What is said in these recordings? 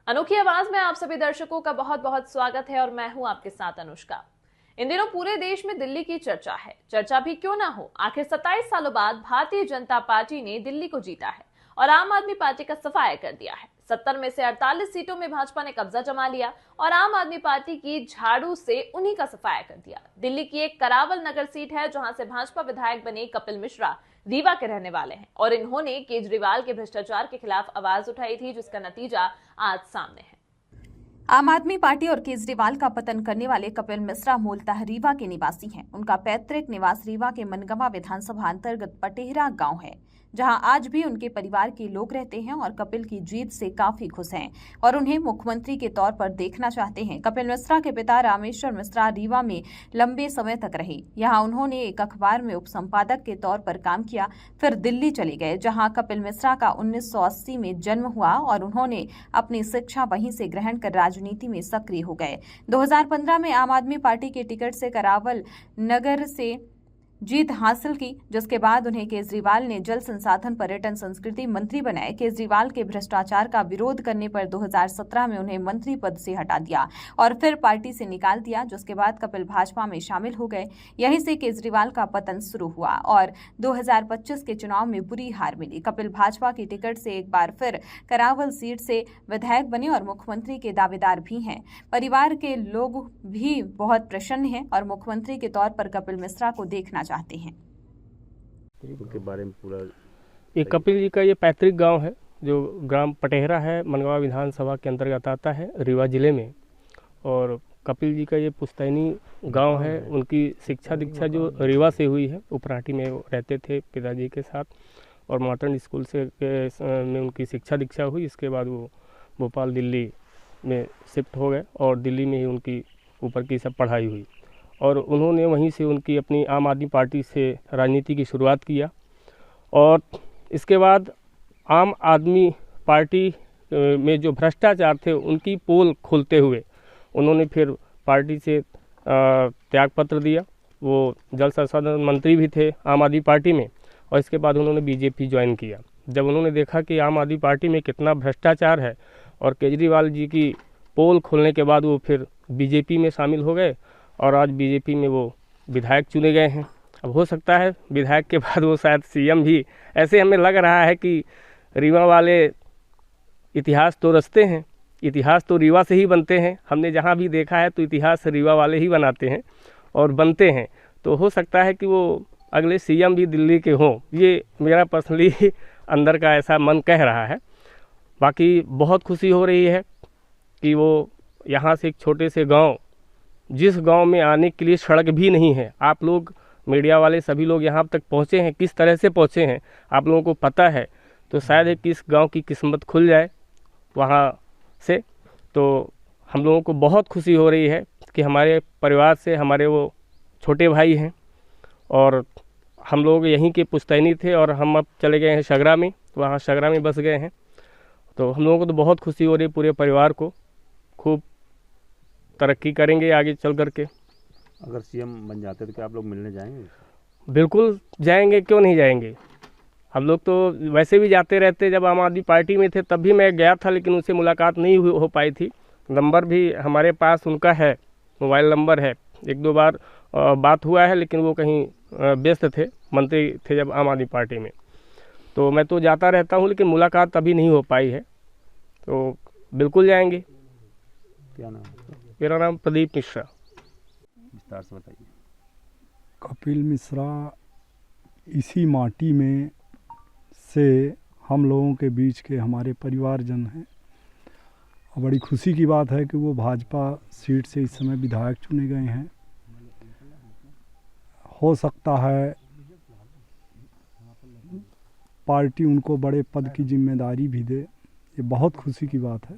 अनोखी आवाज में आप सभी दर्शकों का बहुत बहुत स्वागत है और मैं हूं आपके साथ अनुष्का। इन दिनों पूरे देश में दिल्ली की चर्चा है। चर्चा भी क्यों ना हो, आखिर 27 सालों बाद भारतीय जनता पार्टी ने दिल्ली को जीता है और आम आदमी पार्टी का सफाया कर दिया है। 70 में से 48 सीटों में भाजपा ने कब्जा जमा लिया और आम आदमी पार्टी की झाड़ू से उन्हीं का सफाया कर दिया। दिल्ली की एक करावल नगर सीट है जहां से भाजपा विधायक बने कपिल मिश्रा रीवा के रहने वाले हैं और इन्होंने केजरीवाल के भ्रष्टाचार के खिलाफ आवाज उठाई थी, जिसका नतीजा आज सामने है। आम आदमी पार्टी और केजरीवाल का पतन करने वाले कपिल मिश्रा मूलतः रीवा के निवासी हैं। उनका पैतृक निवास रीवा के मनगवा विधानसभा अंतर्गत पटेहरा गांव है, जहां आज भी उनके परिवार के लोग रहते हैं और कपिल की जीत से काफी खुश हैं और उन्हें मुख्यमंत्री के तौर पर देखना चाहते हैं। कपिल मिश्रा के पिता रामेश्वर मिश्रा रीवा में लंबे समय तक रहे। यहां उन्होंने एक अखबार में उपसंपादक के तौर पर काम किया, फिर दिल्ली चले गए, जहां कपिल मिश्रा का 1980 में जन्म हुआ और उन्होंने अपनी शिक्षा वहीं से ग्रहण कर राजनीति में सक्रिय हो गए। 2015 में आम आदमी पार्टी के टिकट से करावल नगर से जीत हासिल की, जिसके बाद उन्हें केजरीवाल ने जल संसाधन पर्यटन संस्कृति मंत्री बनाए। केजरीवाल के भ्रष्टाचार का विरोध करने पर 2017 में उन्हें मंत्री पद से हटा दिया और फिर पार्टी से निकाल दिया, जिसके बाद कपिल भाजपा में शामिल हो गए। यहीं से केजरीवाल का पतन शुरू हुआ और 2025 के चुनाव में बुरी हार मिली। कपिल भाजपा की टिकट से एक बार फिर करावल सीट से विधायक बने और मुख्यमंत्री के दावेदार भी हैं। परिवार के लोग भी बहुत प्रसन्न हैं और मुख्यमंत्री के तौर पर कपिल मिश्रा को देखना चाहते हैं। उनके बारे में पूरा ये कपिल जी का ये पैतृक गांव है, जो ग्राम पटेहरा है, मनगवा विधानसभा के अंतर्गत आता है, रीवा जिले में। और कपिल जी का ये पुश्तैनी गांव है। उनकी शिक्षा दीक्षा जो रीवा से हुई है, उपराठी में रहते थे पिताजी के साथ और मॉडर्न स्कूल से में उनकी शिक्षा दीक्षा हुई। इसके बाद वो भोपाल दिल्ली में शिफ्ट हो गए और दिल्ली में ही उनकी ऊपर की सब पढ़ाई हुई और उन्होंने वहीं से उनकी अपनी आम आदमी पार्टी से राजनीति की शुरुआत किया। और इसके बाद आम आदमी पार्टी में जो भ्रष्टाचार थे उनकी पोल खोलते हुए उन्होंने फिर पार्टी से त्यागपत्र दिया। वो जल संसाधन मंत्री भी थे आम आदमी पार्टी में और इसके बाद उन्होंने बीजेपी ज्वाइन किया। जब उन्होंने देखा कि आम आदमी पार्टी में कितना भ्रष्टाचार है और केजरीवाल जी की पोल खोलने के बाद वो फिर बीजेपी में शामिल हो गए और आज बीजेपी में वो विधायक चुने गए हैं। अब हो सकता है विधायक के बाद वो शायद सीएम भी, ऐसे हमें लग रहा है कि रीवा वाले इतिहास तो रचते हैं, इतिहास तो रीवा से ही बनते हैं। हमने जहाँ भी देखा है तो इतिहास रीवा वाले ही बनाते हैं और बनते हैं। तो हो सकता है कि वो अगले सीएम भी दिल्ली के हों, ये मेरा पर्सनली अंदर का ऐसा मन कह रहा है। बाकी बहुत खुशी हो रही है कि वो यहाँ से एक छोटे से गाँव, जिस गांव में आने के लिए सड़क भी नहीं है, आप लोग मीडिया वाले सभी लोग यहाँ तक पहुँचे हैं, किस तरह से पहुँचे हैं आप लोगों को पता है। तो शायद है कि इस गांव की किस्मत खुल जाए वहाँ से। तो हम लोगों को बहुत खुशी हो रही है कि हमारे परिवार से हमारे वो छोटे भाई हैं और हम लोग यहीं के पुश्तैनी थे और हम अब चले गए हैं शगरा में, वहाँ शगरा में बस गए हैं। तो हम लोगों को तो बहुत खुशी हो रही है, पूरे परिवार को। खूब तरक्की करेंगे आगे चल करके। अगर सीएम बन जाते तो क्या आप लोग मिलने जाएंगे? बिल्कुल जाएंगे, क्यों नहीं जाएंगे। हम लोग तो वैसे भी जाते रहते, जब आम आदमी पार्टी में थे तब भी मैं गया था, लेकिन उनसे मुलाकात नहीं हो पाई थी। नंबर भी हमारे पास उनका है, मोबाइल नंबर है। एक दो बार बात हुआ है, लेकिन वो कहीं व्यस्त थे, मंत्री थे जब आम आदमी पार्टी में। तो मैं तो जाता रहता हूँ, लेकिन मुलाकात अभी नहीं हो पाई है। तो बिल्कुल जाएंगे। क्या नाम है? मेरा नाम प्रदीप मिश्रा। विस्तार से बताइए। कपिल मिश्रा इसी माटी में से हम लोगों के बीच के हमारे परिवारजन हैं। और बड़ी खुशी की बात है कि वो भाजपा सीट से इस समय विधायक चुने गए हैं। हो सकता है पार्टी उनको बड़े पद की जिम्मेदारी भी दे, ये बहुत खुशी की बात है।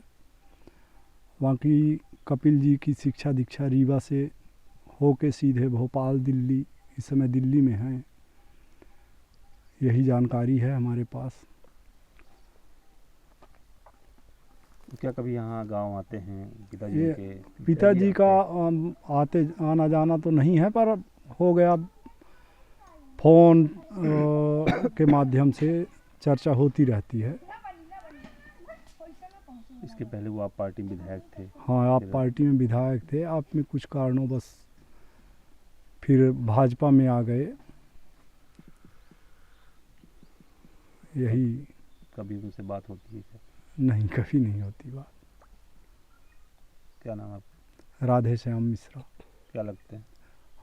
बाकी कपिल जी की शिक्षा दीक्षा रीवा से हो के सीधे भोपाल दिल्ली, इस समय दिल्ली में हैं, यही जानकारी है हमारे पास। क्या कभी यहाँ गांव आते हैं पिताजी के? पिताजी का आते आना जाना तो नहीं है, पर हो गया फ़ोन के माध्यम से चर्चा होती रहती है। इसके पहले वो आप पार्टी में विधायक थे। हाँ, आप पार्टी में विधायक थे, आप में कुछ कारणों बस फिर भाजपा में आ गए। यही। कभी उनसे बात होती है क्या? नहीं, कभी नहीं होती बात। क्या नाम है आपका? राधे श्याम मिश्रा। क्या लगते हैं?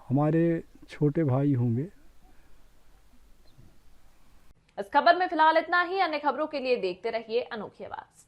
हमारे छोटे भाई होंगे। इस खबर में फिलहाल इतना ही। अन्य खबरों के लिए देखते रहिए अनोखी आवाज।